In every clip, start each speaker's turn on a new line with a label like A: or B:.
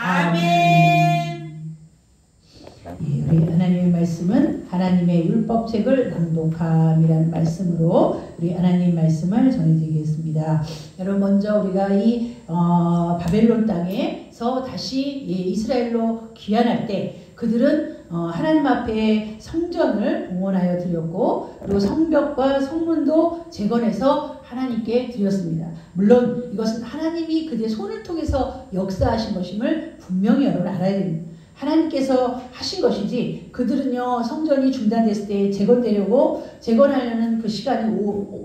A: 아멘.
B: 우리 하나님의 말씀은 하나님의 율법책을 낭독함이라는 말씀으로 우리 하나님의 말씀을 전해드리겠습니다. 여러분, 먼저 우리가 이 바벨론 땅에서 다시 이스라엘로 귀환할 때 그들은 하나님 앞에 성전을 봉헌하여 드렸고, 그리고 성벽과 성문도 재건해서 하나님께 드렸습니다. 물론 이것은 하나님이 그들의 손을 통해서 역사하신 것임을 분명히 여러분 알아야 됩니다. 하나님께서 하신 것이지, 그들은요 성전이 중단됐을 때 재건하려는 그 시간이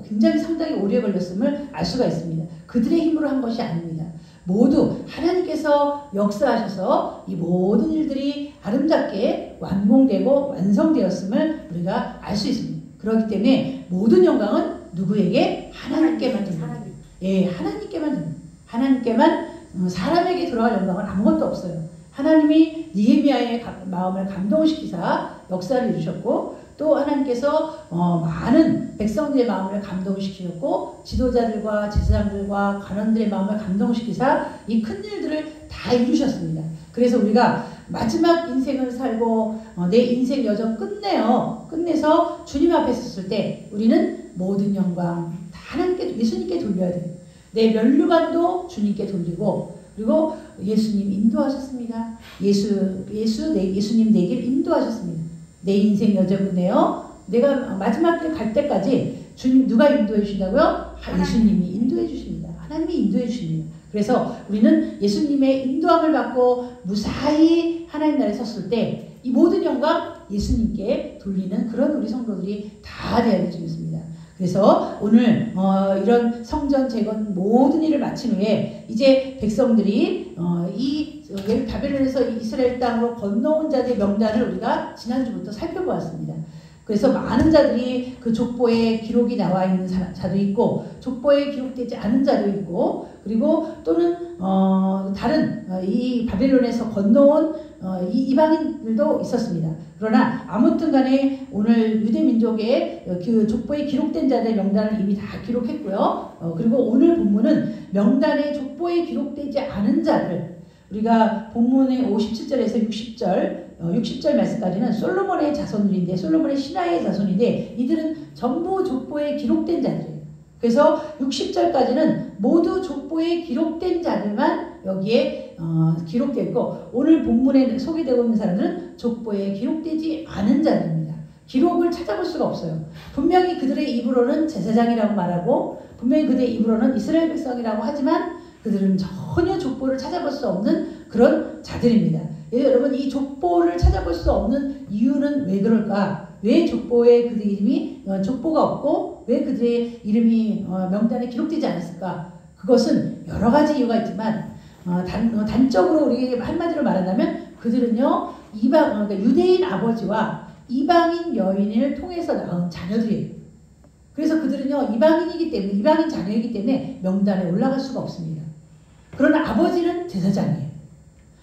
B: 굉장히 상당히 오래 걸렸음을 알 수가 있습니다. 그들의 힘으로 한 것이 아닙니다. 모두 하나님께서 역사하셔서 이 모든 일들이 아름답게 완공되고 완성되었음을 우리가 알 수 있습니다. 그렇기 때문에 모든 영광은 누구에게? 하나님께만 됩니다. 예, 하나님께만 됩니다. 하나님께만. 사람에게 들어갈 영광은 아무것도 없어요. 하나님이 느헤미야의 마음을 감동시키사 역사를 이루셨고, 또 하나님께서 많은 백성들의 마음을 감동시키셨고, 지도자들과 제사장들과 관원들의 마음을 감동시키사 이 큰 일들을 다 이루셨습니다. 그래서 우리가 마지막 인생을 살고 내 인생 여정 끝내서 주님 앞에 섰을 때 우리는 모든 영광 다 하나님께, 예수님께 돌려야 돼요. 내 면류관도 주님께 돌리고, 그리고 예수님 인도하셨습니다. 예수님 내 길 인도하셨습니다. 내 인생 여정 끝내요. 내가 마지막 길 갈 때까지 주님 누가 인도해 주신다고요? 예수님이 인도해 주십니다. 하나님이 인도해 주십니다. 그래서 우리는 예수님의 인도함을 받고 무사히 하나님 나라에 섰을 때 이 모든 영광 예수님께 돌리는 그런 우리 성도들이 다 되어야 되겠습니다. 그래서 오늘 이런 성전 재건 모든 일을 마친 후에 이제 백성들이 이 바벨론에서 이스라엘 땅으로 건너온 자들의 명단을 우리가 지난주부터 살펴보았습니다. 그래서 많은 자들이 그 족보에 기록이 나와 있는 자도 있고, 족보에 기록되지 않은 자도 있고, 그리고 또는 다른 이 바벨론에서 건너온 이 이방인들도 있었습니다. 그러나 아무튼 간에 오늘 유대 민족의 그 족보에 기록된 자들의 명단을 이미 다 기록했고요. 그리고 오늘 본문은 명단에 족보에 기록되지 않은 자들, 우리가 본문의 57절에서 60절 말씀까지는 솔로몬의 자손들인데, 솔로몬의 신하의 자손인데, 이들은 전부 족보에 기록된 자들이에요. 그래서 60절까지는 모두 족보에 기록된 자들만 여기에 기록되어 있고, 오늘 본문에 소개되고 있는 사람들은 족보에 기록되지 않은 자들입니다. 기록을 찾아볼 수가 없어요. 분명히 그들의 입으로는 제사장이라고 말하고, 분명히 그들의 입으로는 이스라엘 백성이라고 하지만 그들은 전혀 족보를 찾아볼 수 없는 그런 자들입니다. 여러분, 이 족보를 찾아볼 수 없는 이유는 왜 그럴까? 왜 족보에 그들의 이름이 족보가 없고 왜 그들의 이름이 명단에 기록되지 않았을까? 그것은 여러 가지 이유가 있지만 단적으로 우리 한마디로 말한다면 그들은요 그러니까 유대인 아버지와 이방인 여인을 통해서 낳은 자녀들이에요. 그래서 그들은요 이방인 자녀이기 때문에 명단에 올라갈 수가 없습니다. 그러나 아버지는 제사장이에요.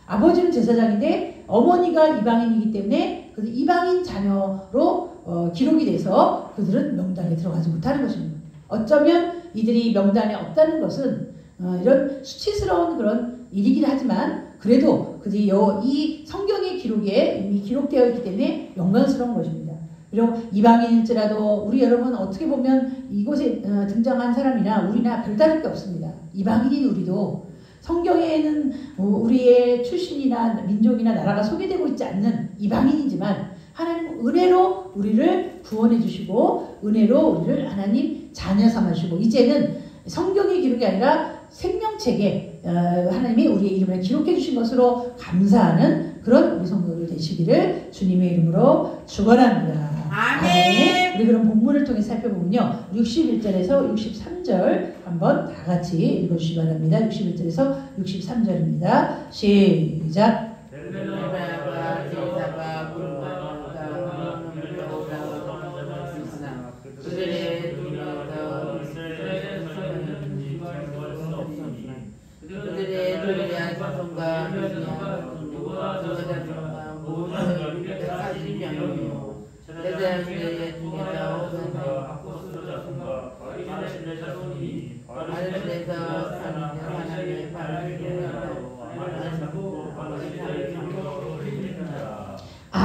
B: 아버지는 제사장인데 어머니가 이방인이기 때문에 그 이방인 자녀로 기록이 돼서 그들은 명단에 들어가지 못하는 것입니다. 어쩌면 이들이 명단에 없다는 것은 이런 수치스러운 그런 일이긴 하지만 그래도 그들이 이 성경의 기록에 이미 기록되어 있기 때문에 영광스러운 것입니다. 그리고 이방인일지라도 우리 여러분 어떻게 보면 이곳에 등장한 사람이나 우리나 별다를 게 없습니다. 이방인인 우리도 성경에는 우리의 출신이나 민족이나 나라가 소개되고 있지 않는 이방인이지만 하나님은 은혜로 우리를 구원해 주시고 은혜로 우리를 하나님 자녀 삼으시고 이제는 성경의 기록이 아니라 생명책에 하나님이 우리의 이름을 기록해 주신 것으로 감사하는 그런 우리 성도들 되시기를 주님의 이름으로 축원합니다.
A: 아멘.
B: 우리 그럼 본문을 통해 살펴보면요 61절에서 63절 한번 다 같이 읽어주시기 바랍니다. 61절에서 63절입니다. 시작.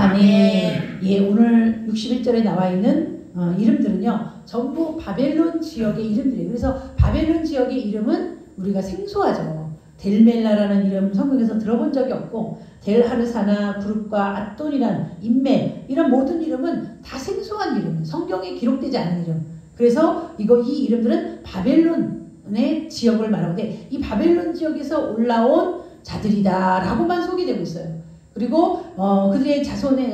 B: 아멘. 예, 오늘 61절에 나와 있는 이름들은요, 전부 바벨론 지역의 이름들이에요. 그래서 바벨론 지역의 이름은 우리가 생소하죠. 델멜라라는 이름 성경에서 들어본 적이 없고, 델하르사나 구룹과 앗돈이란 인멜, 이런 모든 이름은 다 생소한 이름, 성경에 기록되지 않은 이름. 그래서 이 이름들은 바벨론의 지역을 말하는데, 이 바벨론 지역에서 올라온 자들이다라고만 소개되고 있어요. 그리고 그들의 자손의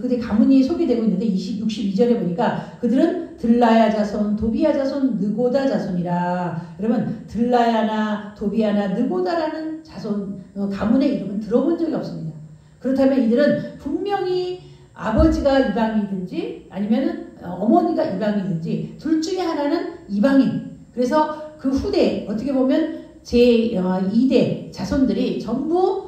B: 그들의 가문이 소개되고 있는데 62절에 보니까 그들은 들라야 자손, 도비야 자손, 느고다 자손이라. 여러분, 들라야나 도비야나 느고다라는 자손 가문의 이름은 들어본 적이 없습니다. 그렇다면 이들은 분명히 아버지가 이방인이든지 아니면은 어머니가 이방인이든지 둘 중에 하나는 이방인. 그래서 그 후대 어떻게 보면 제2대 자손들이 전부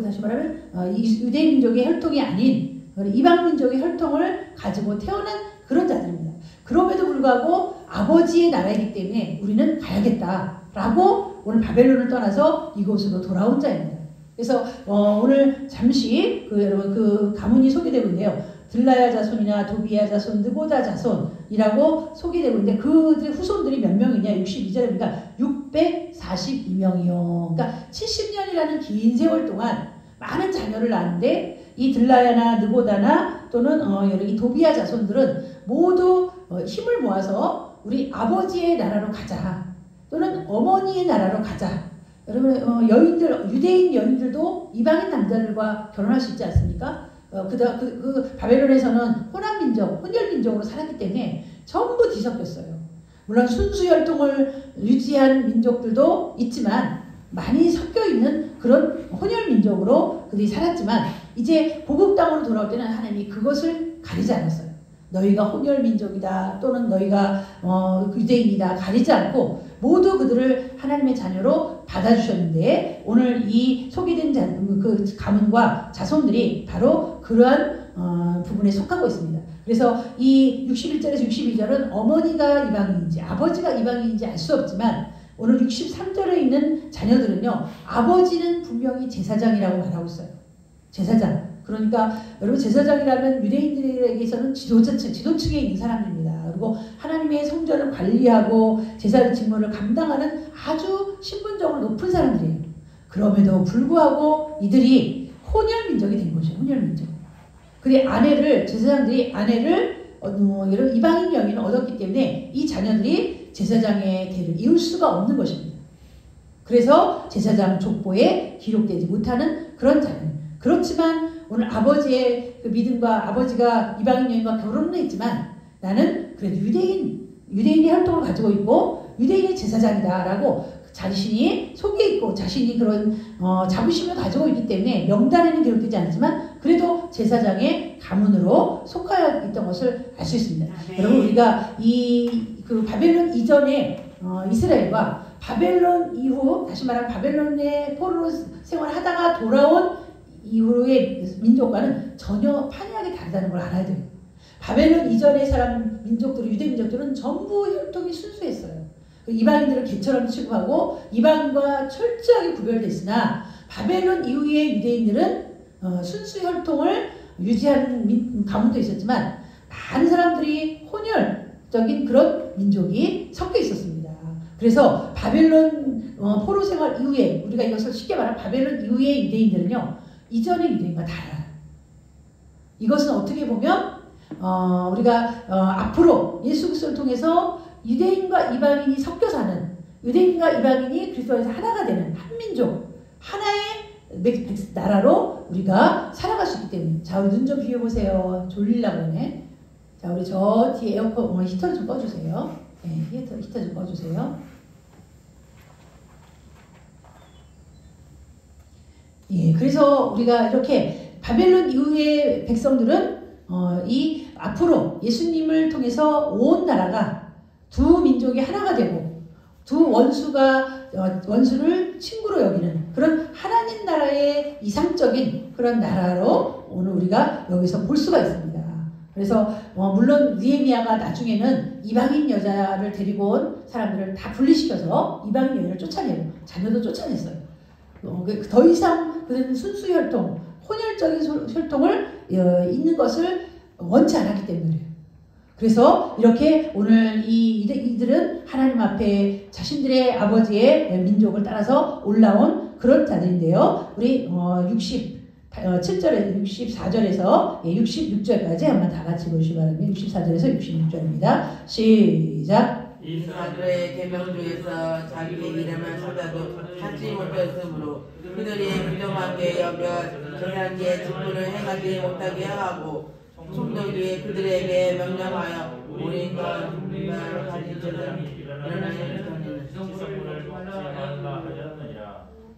B: 다시 말하면 유대 민족의 혈통이 아닌 이방 민족의 혈통을 가지고 태어난 그런 자들입니다. 그럼에도 불구하고 아버지의 나라이기 때문에 우리는 가야겠다라고 오늘 바벨론을 떠나서 이곳으로 돌아온 자입니다. 그래서 오늘 잠시 여러분 그 가문이 소개되고 있는데요. 들라야 자손이나 도비야 자손, 느고다 자손이라고 소개되고 있는데 그들의 후손들이 몇 명이냐? 62절에 보니까 642명이요. 그러니까 70년이라는 긴 세월 동안 많은 자녀를 낳았는데 이 들라야나 느고다나 또는 이 도비야 자손들은 모두 힘을 모아서 우리 아버지의 나라로 가자. 또는 어머니의 나라로 가자. 여러분 여인들, 유대인 여인들도 이방인 남자들과 결혼할 수 있지 않습니까? 그 바벨론에서는 혼합민족, 혼혈민족으로 살았기 때문에 전부 뒤섞였어요. 물론 순수 혈통을 유지한 민족들도 있지만 많이 섞여있는 그런 혼혈민족으로 그들이 살았지만 이제 고국 땅으로 돌아올 때는 하나님이 그것을 가리지 않았어요. 너희가 혼혈민족이다 또는 너희가 유대인이다 가리지 않고 모두 그들을 하나님의 자녀로 받아주셨는데 오늘 이 소개된 그 가문과 자손들이 바로 그러한 부분에 속하고 있습니다. 그래서 이 61절에서 62절은 어머니가 이방인인지 아버지가 이방인인지 알 수 없지만 오늘 63절에 있는 자녀들은요, 아버지는 분명히 제사장이라고 말하고 있어요. 제사장. 그러니까 여러분 제사장이라면 유대인들에게서는 지도층에 있는 사람들입니다. 그리고 하나님의 성전을 관리하고 제사 직무를 감당하는 아주 신분적으로 높은 사람들이에요. 그럼에도 불구하고 이들이 혼혈민족이 된 거죠. 혼혈민족. 그의 제사장들이 아내를 이런 이방인 여인을 얻었기 때문에 이 자녀들이 제사장의 대를 이을 수가 없는 것입니다. 그래서 제사장 족보에 기록되지 못하는 그런 자녀. 그렇지만 오늘 아버지의 그 믿음과 아버지가 이방인 여인과 결혼은 했지만 나는 그래도 유대인의 혈통을 가지고 있고 유대인의 제사장이다라고 자신이 속에 있고 자신이 그런 자부심을 가지고 있기 때문에 명단에는 기록되지 않지만 그래도 제사장의 가문으로 속하여 있던 것을 알 수 있습니다. 네. 여러분 우리가 그 바벨론 이전에 이스라엘과 바벨론 이후 다시 말하면 바벨론의 포로로 생활하다가 돌아온 이후의 민족과는 전혀 판이하게 다르다는 걸 알아야 돼요. 바벨론 이전의 유대 민족들은 전부 혈통이 순수했어요. 이방인들을 개처럼 취급하고 이방인과 철저하게 구별됐으나 바벨론 이후의 유대인들은 순수 혈통을 유지하는 가문도 있었지만 많은 사람들이 혼혈적인 그런 민족이 섞여 있었습니다. 그래서 바벨론 포로 생활 이후에 우리가 이것을 쉽게 말하면 바벨론 이후의 유대인들은요 이전의 유대인과 달라요. 이것은 어떻게 보면 우리가 앞으로 예수 그리스도를 통해서 유대인과 이방인이 섞여 사는 유대인과 이방인이 그리스도에서 하나가 되는 한민족 하나의 나라로 우리가 살아갈 수 있기 때문에 자 우리 눈 좀 비워보세요. 졸리려고 하네. 자 우리 저 뒤에 에어컨 히터 좀 꺼주세요. 네, 히터 좀 꺼주세요. 예, 그래서 우리가 이렇게 바벨론 이후의 백성들은 이 앞으로 예수님을 통해서 온 나라가 두 민족이 하나가 되고 두 원수를 친구로 여기는 그런 하나님 나라의 이상적인 그런 나라로 오늘 우리가 여기서 볼 수가 있습니다. 그래서 물론 느헤미야가 나중에는 이방인 여자를 데리고 온 사람들을 다 분리시켜서 이방인 여인을 쫓아내고 자녀도 쫓아냈어요. 더 이상 그는 순수 혈통 혼혈적인 혈통을 있는 것을 원치 않았기 때문에 그래요. 그래서 이렇게 오늘 이들은 하나님 앞에 자신들의 아버지의 민족을 따라서 올라온 그런 자들인데요. 우리 67절에서 64절에서 66절까지 한번 다 같이 보시기 바랍니다. 64절에서 66절입니다. 시작.
C: 이스라엘의 계명 중에서 자기의 이름을 찾아도 찾지 못했으므로 그들이 부정하게 여겨 제사장의 직분을 행하지 못하게 하고 총독이 그들에게 명령하여 우리가 분별 가진 자들 일어나는 지성문을 먹지 말라 하였느니라.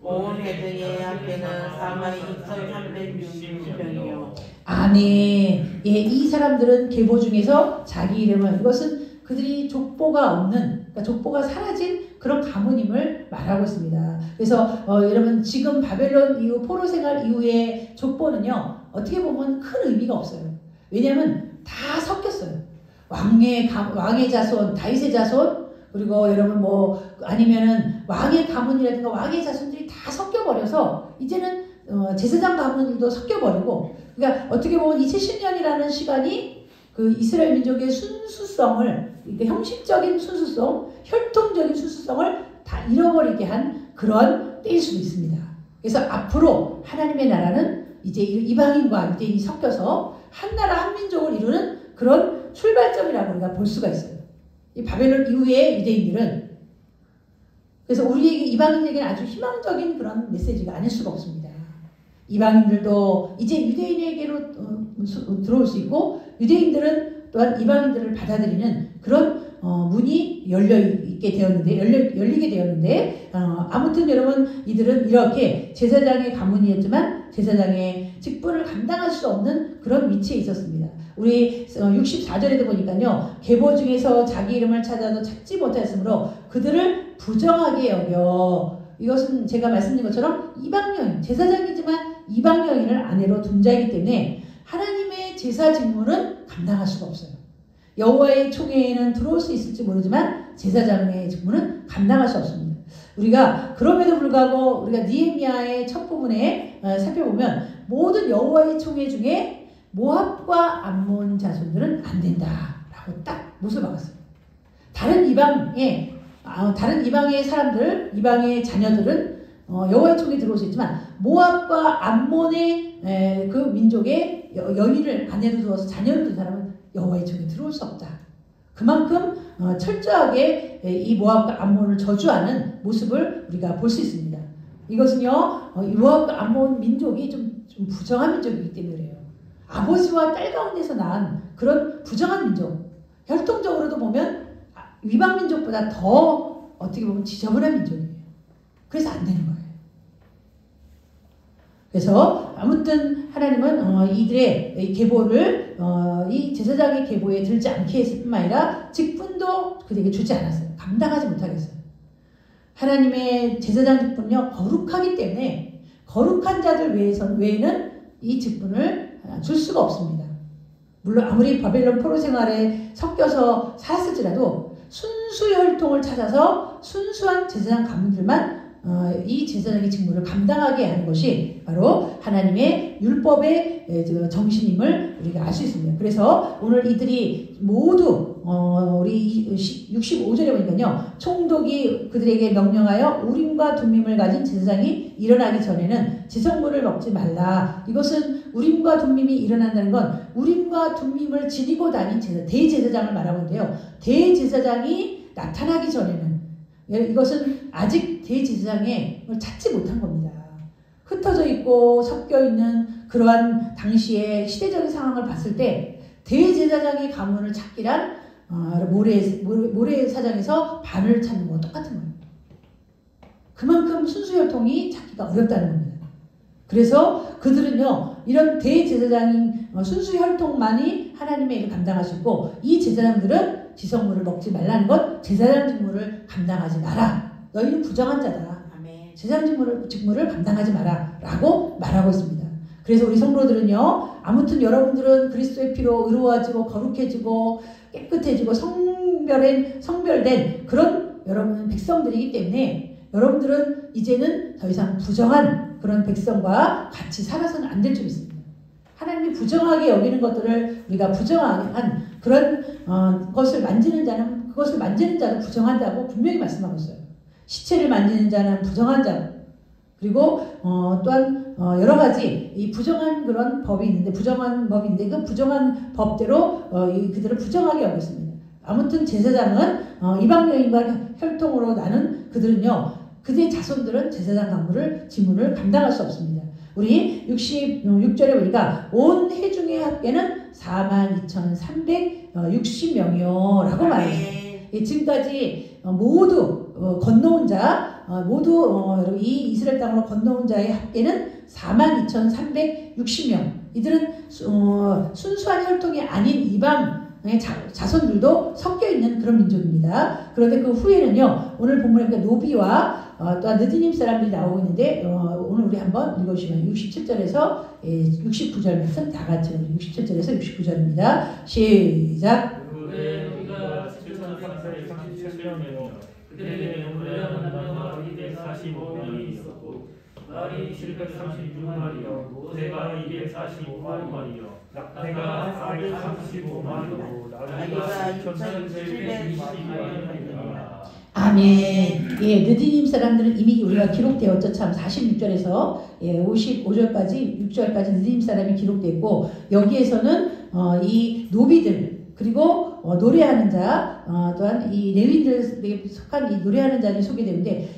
C: 온 회중의 합계는 42,360명이요.
B: 아멘. 예, 이 사람들은 계보 중에서 자기 이름을, 이것은 그들이 족보가 없는, 그러니까 족보가 사라진 그런 가문임을 말하고 있습니다. 그래서 여러분 지금 바벨론 이후 포로 생활 이후의 족보는요, 어떻게 보면 큰 의미가 없어요. 왜냐하면 다 섞였어요. 왕의 자손, 다윗의 자손, 그리고 여러분 뭐 아니면은 왕의 가문이라든가 왕의 자손들이 다 섞여버려서 이제는 제사장 가문들도 섞여버리고, 그러니까 어떻게 보면 이 70년이라는 시간이 그 이스라엘 민족의 순수성을, 그러니까 형식적인 순수성, 혈통적인 순수성을 다 잃어버리게 한 그런 때일 수도 있습니다. 그래서 앞으로 하나님의 나라는 이제 이방인과 유대인이 섞여서 한 나라 한 민족을 이루는 그런 출발점이라고 우리가 볼 수가 있어요. 이 바벨론 이후의 유대인들은, 그래서 우리에게 이방인에게는 아주 희망적인 그런 메시지가 아닐 수가 없습니다. 이방인들도 이제 유대인에게로 들어올 수 있고, 유대인들은 또한 이방인들을 받아들이는 그런 문이 열리게 되었는데, 아무튼 여러분 이들은 이렇게 제사장의 가문이었지만 제사장의 직분을 감당할 수 없는 그런 위치에 있었습니다. 우리 64절에도 보니까요, 계보 중에서 자기 이름을 찾아도 찾지 못하였으므로 그들을 부정하게 여겨. 이것은 제가 말씀드린 것처럼 이방여인, 제사장이지만 이방여인을 아내로 둔 자이기 때문에 하나님의 제사 직무는 감당할 수가 없어요. 여호와의 총회에는 들어올 수 있을지 모르지만 제사장의 직무는 감당할 수 없습니다. 우리가 그럼에도 불구하고 우리가 느헤미야의 첫 부분에 살펴보면 모든 여호와의 총회 중에 모압과 암몬 자손들은 안 된다라고 딱 못을 박았어요. 다른 이방의 사람들, 이방의 자녀들은 여호와의 총회에 들어올 수 있지만 모압과 암몬의 그 민족의 여인을 아내로 두어서 자녀를 둔 사람은 여호와의 총회에 들어올 수 없다. 그만큼 철저하게 이 모압과 암몬을 저주하는 모습을 우리가 볼 수 있습니다. 이것은요, 모압과 암몬 민족이 좀 부정한 민족이기 때문에 그래요. 아버지와 딸 가운데서 난 그런 부정한 민족, 혈통적으로도 보면 이방 민족보다 더 어떻게 보면 지저분한 민족이에요. 그래서 안 되는 거예요. 그래서 아무튼 하나님은 이들의 계보를 이 제사장의 계보에 들지 않게 했을 뿐만 아니라 직분도 그들에게 주지 않았어요. 감당하지 못하겠어요. 하나님의 제사장 직분은요, 거룩하기 때문에 거룩한 자들 외에는 이 직분을 줄 수가 없습니다. 물론 아무리 바벨론 포로 생활에 섞여서 살았을지라도 순수 혈통을 찾아서 순수한 제사장 가문들만 이 제사장의 직무를 감당하게 하는 것이 바로 하나님의 율법의 정신임을 우리가 알 수 있습니다. 그래서 오늘 이들이 모두 우리 65절에 보니까요, 총독이 그들에게 명령하여 우림과 둠밈을 가진 제사장이 일어나기 전에는 지성물을 먹지 말라. 이것은 우림과 둠밈이 일어난다는 건 우림과 둠밈을 지니고 다닌 대제사장을 말하고 있는데요, 대제사장이 나타나기 전에는, 이것은 아직 대제사장을 찾지 못한 겁니다. 흩어져 있고 섞여 있는 그러한 당시의 시대적인 상황을 봤을 때 대제사장의 가문을 찾기란 모래사장에서 바늘 찾는 거와 똑같은 거예요. 그만큼 순수혈통이 찾기가 어렵다는 겁니다. 그래서 그들은요, 이런 대제사장인 순수혈통만이 하나님의 일을 감당할 수 있고, 이 제사장들은 지성물을 먹지 말라는 것, 제사장 직무를 감당하지 마라. 너희는 부정한 자다. 제사장 직무를 감당하지 마라 라고 말하고 있습니다. 그래서 우리 성도들은요, 아무튼 여러분들은 그리스도의 피로 의로워지고 거룩해지고 깨끗해지고 성별된 그런 여러분 백성들이기 때문에 여러분들은 이제는 더 이상 부정한 그런 백성과 같이 살아서는 안 될 줄 믿습니다. 하나님이 부정하게 여기는 것들을 우리가 부정한 그런 것을 만지는 자는 그것을 만지는 자를 부정한다고 분명히 말씀하고 있어요. 시체를 만지는 자는 부정한 자. 그리고 또한 여러 가지 이 부정한 그런 법이 있는데 부정한 법인데 그 부정한 법대로 그들을 부정하게 여겼습니다. 아무튼 제사장은 이방 여인과 혈통으로 나는 그들은요 그들의 자손들은 제사장 간부를 지문을 감당할 수 없습니다. 우리 66절에 보니까 온 해중의 합계는 42,360명이요 라고 말합니다. 지금까지 모두 건너온 자 모두 이 이스라엘 땅으로 건너온 자의 합계는 42,360명. 이들은 순수한 혈통이 아닌 이방의 자손들도 섞여 있는 그런 민족입니다. 그런데 그 후에는요 오늘 본문에 보니까 노비와 또한 느디님 사람들이 나오고 있는데 오늘 우리 한번 읽어주시면 67절에서 69절 말씀 다 같이 67절에서 69절입니다. 시작.
D: 그대가 7,337명이요 그들에게 노래하는 말이 245명이 있었고 말이 736마리요 노새가 245마리요 낙태가 435마리요 나귀가 6,720마리입니다.
B: 아멘. 예, 느디님 사람들은 이미 우리가 기록되었죠. 참 46절에서 55절까지 6절까지 느디님 사람이 기록됐고 여기에서는 이 노비들 그리고 노래하는 자 또한 이 레위인들에게 속한 이 노래하는 자들이 소개되는데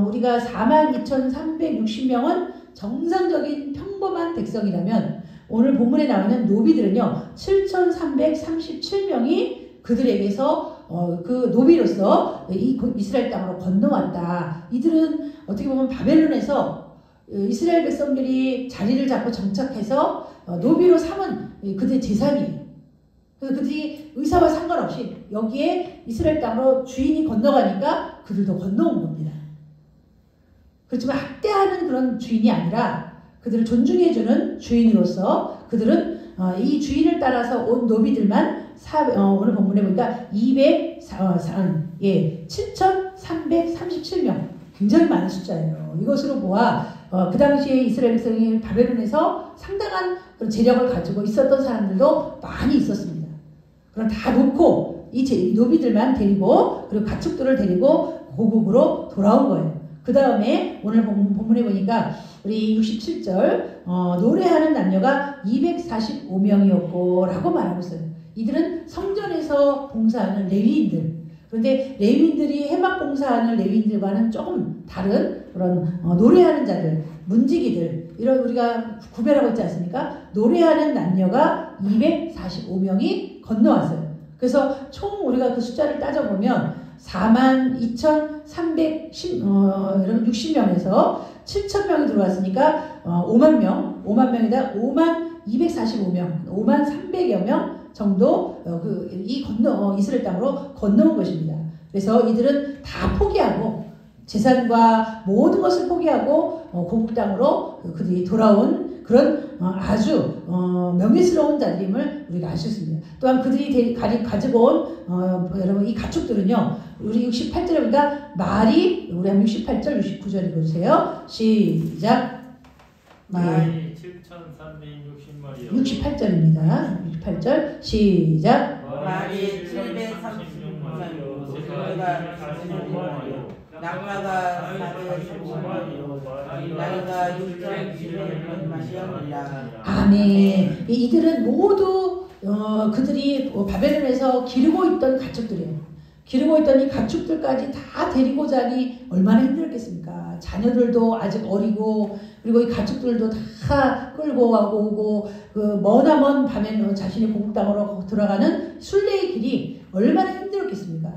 B: 우리가 42,360명은 정상적인 평범한 백성이라면 오늘 본문에 나오는 노비들은요 7,337명이 그들에게서 그 노비로서 이 이스라엘 땅으로 건너왔다. 이들은 어떻게 보면 바벨론에서 이스라엘 백성들이 자리를 잡고 정착해서 노비로 삼은 그들의 재산이에요. 그래서 그들이 의사와 상관없이 여기에 이스라엘 땅으로 주인이 건너가니까 그들도 건너온 겁니다. 그렇지만 학대하는 그런 주인이 아니라 그들을 존중해주는 주인으로서 그들은 이 주인을 따라서 온 노비들만 오늘 본문에 보니까 7,337명 굉장히 많은 숫자예요. 이것으로 보아 그 당시에 이스라엘 백성이 바벨론에서 상당한 그런 재력을 가지고 있었던 사람들도 많이 있었습니다. 그럼 다 놓고 이 노비들만 데리고 그리고 가축들을 데리고 고국으로 돌아온 거예요. 그 다음에 오늘 본문에 보니까 우리 67절 노래하는 남녀가 245명이었고 라고 말하고 있어요. 이들은 성전에서 봉사하는 레위인들. 그런데 레위인들이 해막 봉사하는 레위인들과는 조금 다른 그런 노래하는 자들, 문지기들 이런 우리가 구별하고 있지 않습니까? 노래하는 남녀가 245명이 건너왔어요. 그래서 총 우리가 그 숫자를 따져보면 42,360명에서 7,000명이 들어왔으니까 5만 명에다 5만 245명, 5만 300여 명 정도 이스라엘 땅으로 건너온 것입니다. 그래서 이들은 다 포기하고 재산과 모든 것을 포기하고 고국 땅으로 그들이 돌아온 그런 아주 명예스러운 자들임을 우리가 알 수 있습니다. 또한 그들이 가지고 온 여러분 이 가축들은요. 우리 68절에 보니까 말이 우리 한 68절 69절 읽어주세요. 시작.
D: 말이 7,360마리요
B: 68절입니다. 68절 시작.
C: 말이 736마리요 노새가 45마리요 낙타가 415마리요 나귀가 6,700마리였느니라.
B: 아멘. 이들은 모두 그들이 바벨론에서 기르고 있던 가축들이에요. 기르고 있던 이 가축들까지 다 데리고 자니 얼마나 힘들었겠습니까? 자녀들도 아직 어리고 그리고 이 가축들도 다 끌고 가고 오고 그 머나먼 밤에 자신의 고국 땅으로 들어가는 순례의 길이 얼마나 힘들었겠습니까?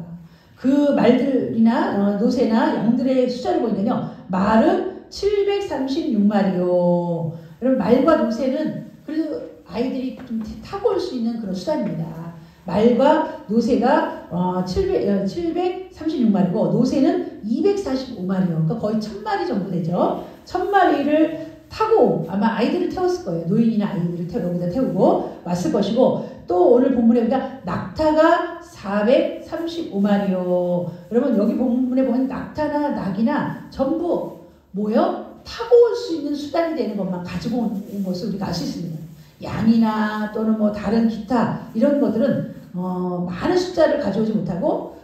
B: 그 말들이나 노새나 양들의 숫자를 보니까요. 말은 736마리요. 여러분 말과 노새는 그래도 아이들이 좀 타고 올 수 있는 그런 수단입니다. 말과 노새가 736마리고 노새는 245마리요. 그러니까 거의 1000마리 정도 되죠. 1000마리를 타고 아마 아이들을 태웠을 거예요. 노인이나 아이들을 여기다 태우고 왔을 것이고 또 오늘 본문에 보니까 낙타가 435마리요. 여러분 여기 본문에 보면 낙타나 낙이나 전부 뭐요? 타고 올 수 있는 수단이 되는 것만 가지고 온 것을 우리가 알 수 있습니다. 양이나 또는 뭐 다른 기타 이런 것들은 많은 숫자를 가져오지 못하고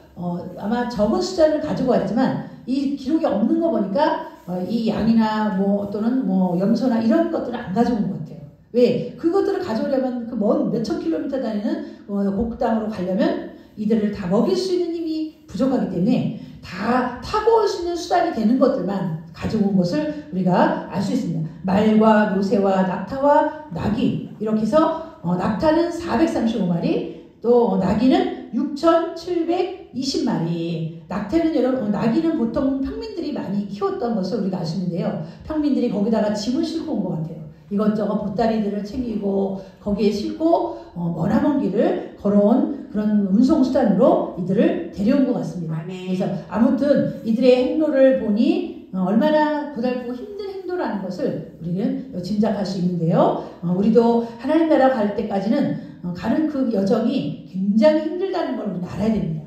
B: 아마 적은 숫자를 가지고 왔지만 이 기록이 없는 거 보니까 이 양이나 뭐 또는 뭐 염소나 이런 것들을 안 가져온 것 같아요. 왜? 그것들을 가져오려면 그 먼 몇천 킬로미터 다니는 곡 땅으로 가려면 이들을 다 먹일 수 있는 힘이 부족하기 때문에 다 타고 올 수 있는 수단이 되는 것들만 가져온 것을 우리가 알 수 있습니다. 말과 노새와 낙타와 나귀 이렇게 해서 낙타는 435마리 또 나귀는 6,720마리. 나귀는 보통 평민들이 많이 키웠던 것을 우리가 아시는데요. 평민들이 거기다가 짐을 싣고 온 것 같아요. 이것저것 보따리들을 챙기고 거기에 싣고 머나먼 길을 걸어온 그런 운송수단으로 이들을 데려온 것 같습니다. 그래서 아무튼 이들의 행로를 보니 얼마나 고달프고 힘든 행로라는 것을 우리는 짐작할 수 있는데요. 우리도 하나님 나라 갈 때까지는 가는 그 여정이 굉장히 힘들다는 걸 우리는 알아야 됩니다.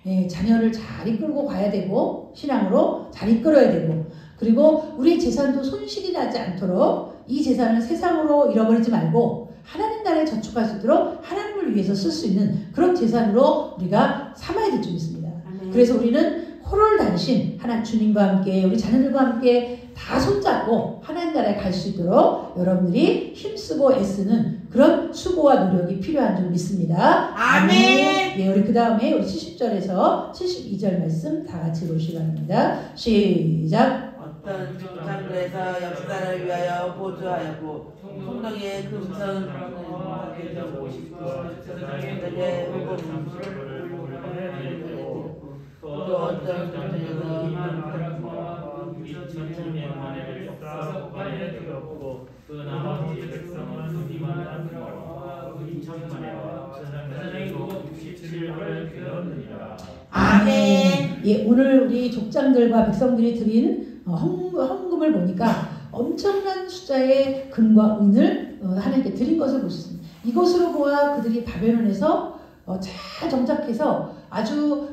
B: 네, 자녀를 잘 이끌고 가야 되고 신앙으로 잘 이끌어야 되고 그리고 우리의 재산도 손실이 나지 않도록 이 재산을 세상으로 잃어버리지 말고 하나님 나라에 저축할 수 있도록 하나님을 위해서 쓸 수 있는 그런 재산으로 우리가 삼아야 될 줄 믿습니다. 그래서 우리는 호를 단신 하나님 주님과 함께 우리 자녀들과 함께 다 손잡고 하나님 나라에 갈 수 있도록 여러분들이 힘쓰고 애쓰는 그런 수고와 노력이 필요한 줄 믿습니다.
C: 아멘.
B: 네, 우리 그 다음에 우리 70절에서 72절 말씀 다 같이 보시기 바랍니다. 시작.
C: 어떤 족장들에서 역사를 위하여 보조하였고 총독의 금천 또 어떤 족장들에서
D: 2,200만의 역사관에 들었고 그 나머지 백성은 2만과 67을 들었느니라.
B: 아멘. 예, 오늘 우리 족장들과 백성들이 드린 헌금을 보니까 엄청난 숫자의 금과 은을 하나님께 드린 것을 볼 수 있습니다. 이것으로 보아 그들이 바벨론에서 잘 정착해서 아주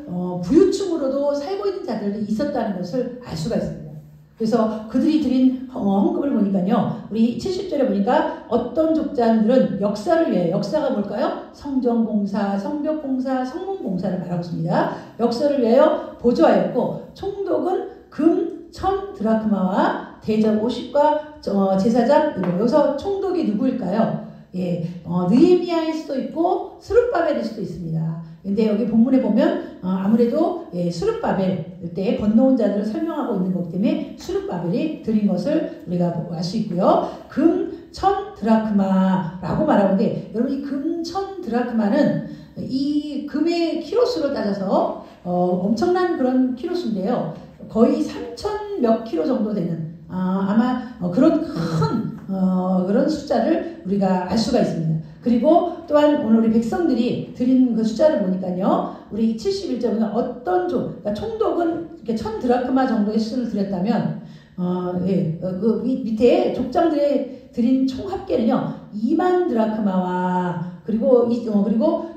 B: 부유층으로도 살고 있는 자들이 있었다는 것을 알 수가 있습니다. 그래서 그들이 드린 헌금을 보니까요. 우리 70절에 보니까 어떤 족장들은 역사를 위해 역사가 뭘까요? 성전공사, 성벽공사, 성문공사를 말하고 있습니다. 역사를 위하여 보조하였고 총독은 금 1,000 드라크마와 대접 50과 제사장 여기서 총독이 누구일까요? 예, 느헤미야일 수도 있고 스룹바벨일 수도 있습니다. 근데 여기 본문에 보면 아무래도 스룹바벨 때 건너온 자들을 설명하고 있는 거기 때문에 스룹바벨이 드린 것을 우리가 알 수 있고요. 금 1,000 드라크마라고 말하는데 여러분 이 금 1,000 드라크마는 이 금의 키로수로 따져서 엄청난 그런 키로수인데요. 거의 3,000 몇 킬로 정도 되는 아마 그런 큰 그런 숫자를 우리가 알 수가 있습니다. 그리고 또한 오늘 우리 백성들이 드린 그 숫자를 보니까요. 우리 71절은 어떤 그러니까 총독은 이렇게 1,000 드라크마 정도의 수를 드렸다면 그 밑에 족장들의 드린 총 합계는요. 2만 드라크마와 그리고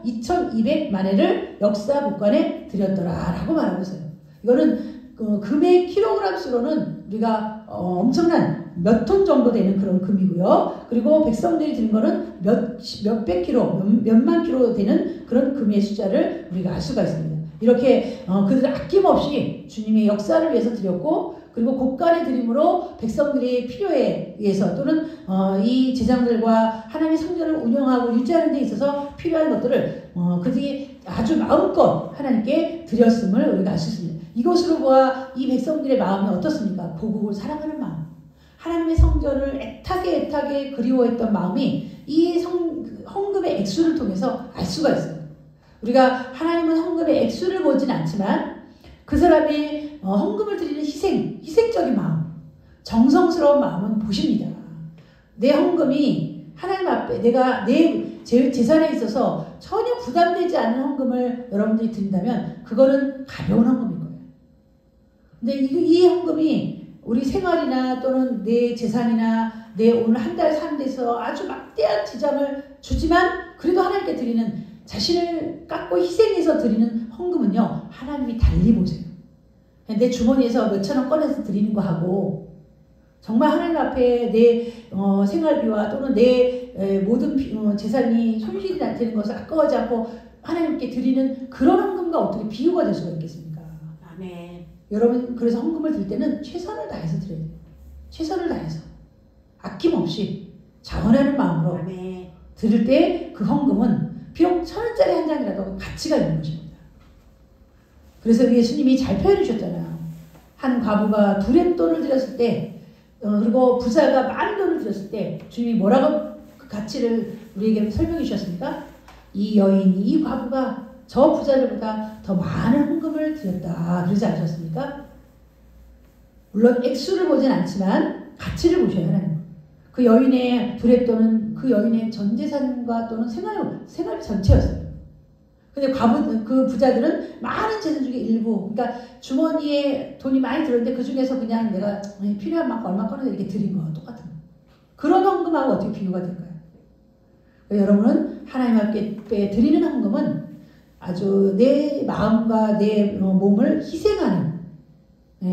B: 2,200만회를 역사 복관에 드렸더라라고 말하고 있어요. 이거는 금의 킬로그램 수로는 우리가 엄청난 몇 톤 정도 되는 그런 금이고요. 그리고 백성들이 드린 거는 몇백 킬로, 몇만 킬로 되는 그런 금의 숫자를 우리가 알 수가 있습니다. 이렇게 그들 아낌없이 주님의 역사를 위해서 드렸고 그리고 곳간의 드림으로 백성들의 필요에 의해서 또는 이 제장들과 하나님의 성전을 운영하고 유지하는 데 있어서 필요한 것들을 그들이 아주 마음껏 하나님께 드렸음을 우리가 알 수 있습니다. 이것으로 보아 이 백성들의 마음이 어떻습니까? 고국을 사랑하는 마음. 하나님의 성전을 애타게 그리워했던 마음이 이 헌금의 액수를 통해서 알 수가 있어요. 우리가 하나님은 헌금의 액수를 보진 않지만 그 사람의 헌금을 드리는 희생적인 마음, 정성스러운 마음은 보십니다. 내 헌금이 하나님 앞에 내가 내 재산에 있어서 전혀 부담되지 않은 헌금을 여러분들이 드린다면 그거는 가벼운 헌금인 거예요. 근데 이 헌금이 우리 생활이나 또는 내 재산이나 내 오늘 한 달 사는 데서 아주 막대한 지장을 주지만 그래도 하나님께 드리는 자신을 깎고 희생해서 드리는 헌금은요. 하나님이 달리 보세요. 내 주머니에서 몇천 원 꺼내서 드리는 거 하고 정말 하나님 앞에 내 생활비와 또는 내 모든 재산이 손실이 되는 것을 아까워하지 않고 하나님께 드리는 그런 헌금과 어떻게 비유가 될 수가 있겠습니까?
C: 아멘.
B: 여러분 그래서 헌금을 드릴 때는 최선을 다해서 드려야 돼요. 최선을 다해서 아낌없이 자원하는 마음으로
C: 아멘.
B: 드릴 때 그 헌금은 비록 1,000원짜리 한 장이라도 가치가 있는 것입니다. 그래서 예수님이 잘 표현해 주셨잖아요. 한 과부가 2렘돈을 드렸을 때 그리고 부자가 많은 돈을 드렸을 때 주님이 뭐라고 그 가치를 우리에게 설명해 주셨습니까? 이 여인이 이 과부가 저 부자들보다 더 많은 헌금을 드렸다. 그러지 않으셨습니까? 물론 액수를 보진 않지만 가치를 보셔야 하는 그 여인의 2렘돈은 그 여인의 전 재산과 또는 생활비 전체였어요. 근데 그 부자들은 많은 재산 중에 일부, 그러니까 주머니에 돈이 많이 들었는데 그 중에서 그냥 내가 필요한 만큼 얼마 꺼내서 이렇게 드린 거와 똑같은 거예요. 그런 헌금하고 어떻게 비교가 될까요? 여러분은 하나님 앞에 드리는 헌금은 아주 내 마음과 내 몸을 희생하는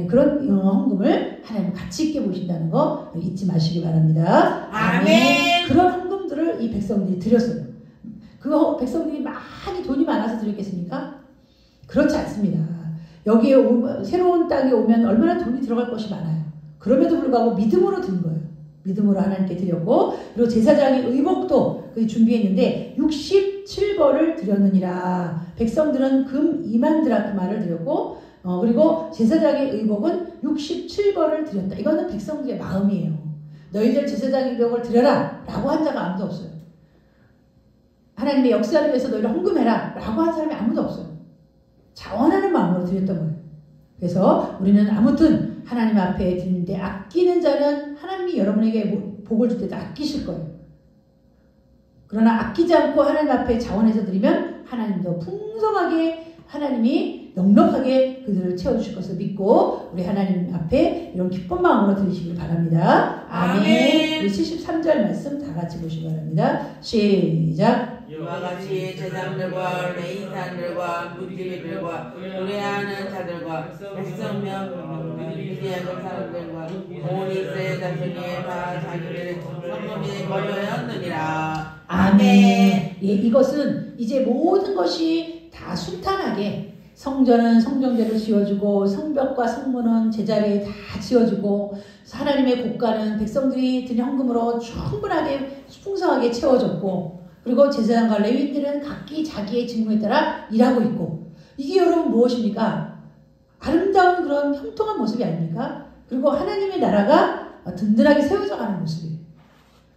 B: 그런 헌금을 하나님 가치 있게 보신다는 거 잊지 마시기 바랍니다.
C: 아멘.
B: 그런 헌금들을 이 백성들이 드렸어요. 그 백성들이 많이 돈이 많아서 드렸겠습니까? 그렇지 않습니다. 여기에 새로운 땅에 오면 얼마나 돈이 들어갈 것이 많아요. 그럼에도 불구하고 믿음으로 드린 거예요. 믿음으로 하나님께 드렸고 그리고 제사장의 의복도 준비했는데 67벌을 드렸느니라. 백성들은 금 2만 드라크마를 드렸고 그리고 제사장의 의복은 67벌을 드렸다. 이거는 백성들의 마음이에요. 너희들 제사장의 의복을 드려라 라고 한 자가 아무도 없어요. 하나님의 역사를 위해서 너희를 헌금해라 라고 한 사람이 아무도 없어요. 자원하는 마음으로 드렸던 거예요. 그래서 우리는 아무튼 하나님 앞에 드리는데 아끼는 자는 하나님이 여러분에게 복을 줄 때도 아끼실 거예요. 그러나 아끼지 않고 하나님 앞에 자원해서 드리면 하나님도 풍성하게 하나님이 넉넉하게 그들을 채워주실 것을 믿고 우리 하나님 앞에 이런 기쁜 마음으로 드리시길 바랍니다. 아멘. 우리 73절 말씀 다 같이 보시기 바랍니다. 시작.
C: 이와 같이 제사장들과 레위사들과 문지기들과 노래하는 자들과 백성명 믿음의 사람들과 온 이스라엘 자손이 다 자기들의 성품이 거저였느니라.
B: 아멘. 예, 이것은 이제 모든 것이 다 순탄하게 성전은 성정대로 지어주고 성벽과 성문은 제자리에 다 지어주고 하나님의 곳간은 백성들이 드린 헌금으로 충분하게 풍성하게 채워졌고 그리고 제사장과 레위인들은 각기 자기의 직무에 따라 일하고 있고 이게 여러분 무엇입니까? 아름다운 그런 형통한 모습이 아닙니까? 그리고 하나님의 나라가 든든하게 세워져 가는 모습이에요.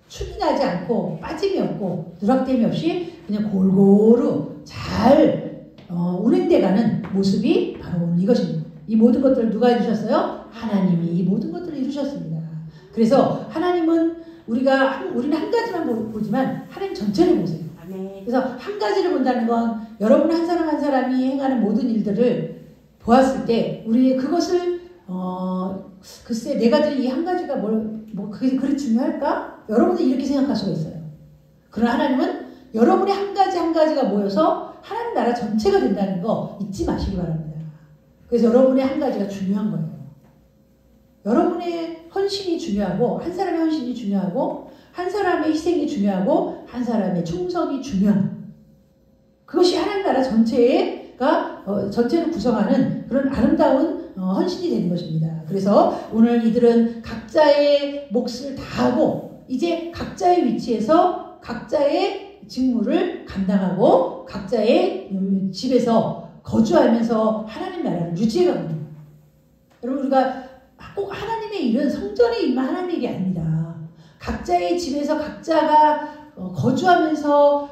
B: 축이 나지 않고 빠짐이 없고 누락됨이 없이 그냥 골고루 잘 운행돼가는 모습이 바로 이것입니다. 이 모든 것들을 누가 이루셨어요? 하나님이 이 모든 것들을 이루셨습니다. 그래서 하나님은 우리는 한 가지만 보지만 하나님 전체를 보세요.
C: 아멘.
B: 그래서 한 가지를 본다는 건 여러분 한 사람 한 사람이 행하는 모든 일들을 보았을 때 우리 그것을 글쎄 내가 드린 이 한 가지가 그게 중요할까? 여러분도 이렇게 생각할 수가 있어요. 그러나 하나님은 여러분의 한 가지 한 가지가 모여서 하나님 나라 전체가 된다는 거 잊지 마시기 바랍니다. 그래서 여러분의 한 가지가 중요한 거예요. 여러분의 헌신이 중요하고 한 사람의 헌신이 중요하고 한 사람의 희생이 중요하고 한 사람의 충성이 중요한 그것이 하나님 나라 전체를 구성하는 그런 아름다운 헌신이 되는 것입니다. 그래서 오늘 이들은 각자의 몫을 다하고 이제 각자의 위치에서 각자의 직무를 감당하고 각자의 집에서 거주하면서 하나님 나라를 유지해가는 거예요. 여러분 우리가 꼭 하나님의 일은 성전의 일만 하나님의 일이 아닙니다. 각자의 집에서 각자가 거주하면서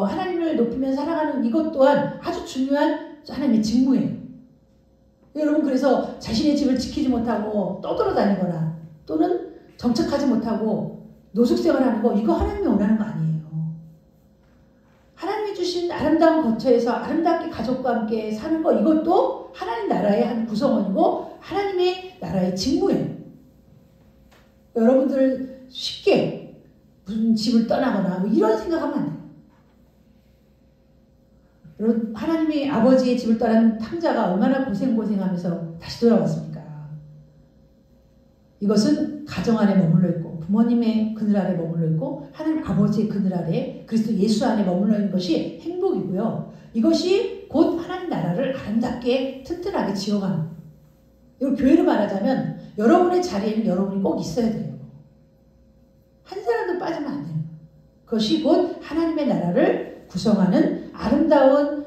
B: 하나님을 높이며 살아가는 이것 또한 아주 중요한 하나님의 직무예요. 여러분 그래서 자신의 집을 지키지 못하고 떠돌아다니거나 또는 정착하지 못하고 노숙생활하는 거 이거 하나님이 원하는 거 아니에요. 하나님이 주신 아름다운 거처에서 아름답게 가족과 함께 사는 거 이것도 하나님 나라의 한 구성원이고 하나님의 나라의 직무예요. 여러분들 쉽게 무슨 집을 떠나거나 뭐 이런 생각하면 안 돼요. 여러분 하나님의 아버지의 집을 떠난 탕자가 얼마나 고생하면서 다시 돌아왔습니까? 이것은 가정 안에 머물러 있고 부모님의 그늘 아래 머물러 있고 하나님 아버지의 그늘 아래 그리스도 예수 안에 머물러 있는 것이 행복이고요. 이것이 곧 하나님 나라를 아름답게 튼튼하게 지어가는, 이거 교회로 말하자면 여러분의 자리에는 여러분이 꼭 있어야 돼요. 한 사람도 빠지면 안 돼요. 그것이 곧 하나님의 나라를 구성하는 아름다운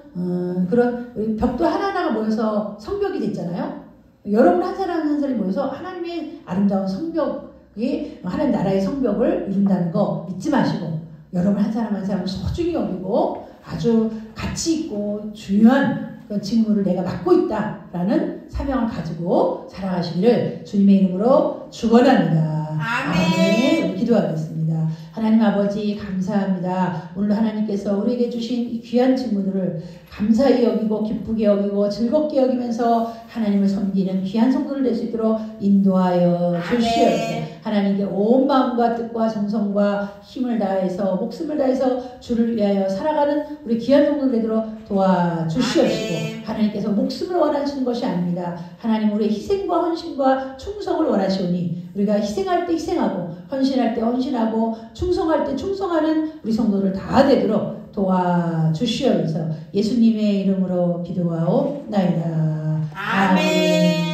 B: 그런 벽도 하나하나가 모여서 성벽이 됐잖아요. 여러분 한 사람 한 사람이 모여서 하나님의 아름다운 성벽이 하나님 나라의 성벽을 이룬다는 거 잊지 마시고 여러분 한 사람 한 사람을 소중히 여기고 아주 가치 있고 중요한 그 직무를 내가 맡고 있다라는 사명을 가지고 살아가시기를 주님의 이름으로 축원합니다. 아멘. 기도하겠습니다. 하나님 아버지 감사합니다. 오늘 하나님께서 우리에게 주신 이 귀한 직무들을 감사히 여기고 기쁘게 여기고 즐겁게 여기면서 하나님을 섬기는 귀한 성도를 될 수 있도록 인도하여 주시옵소서. 하나님께 온 마음과 뜻과 정성과 힘을 다해서 목숨을 다해서 주를 위하여 살아가는 우리 귀한 성도를 되도록 도와주시옵시고 하나님께서 목숨을 원하시는 것이 아닙니다. 하나님 우리의 희생과 헌신과 충성을 원하시오니 우리가 희생할 때 희생하고 헌신할 때 헌신하고 충성할 때 충성하는 우리 성도들 다 되도록 도와주시옵소서. 예수님의 이름으로 기도하옵나이다. 아멘.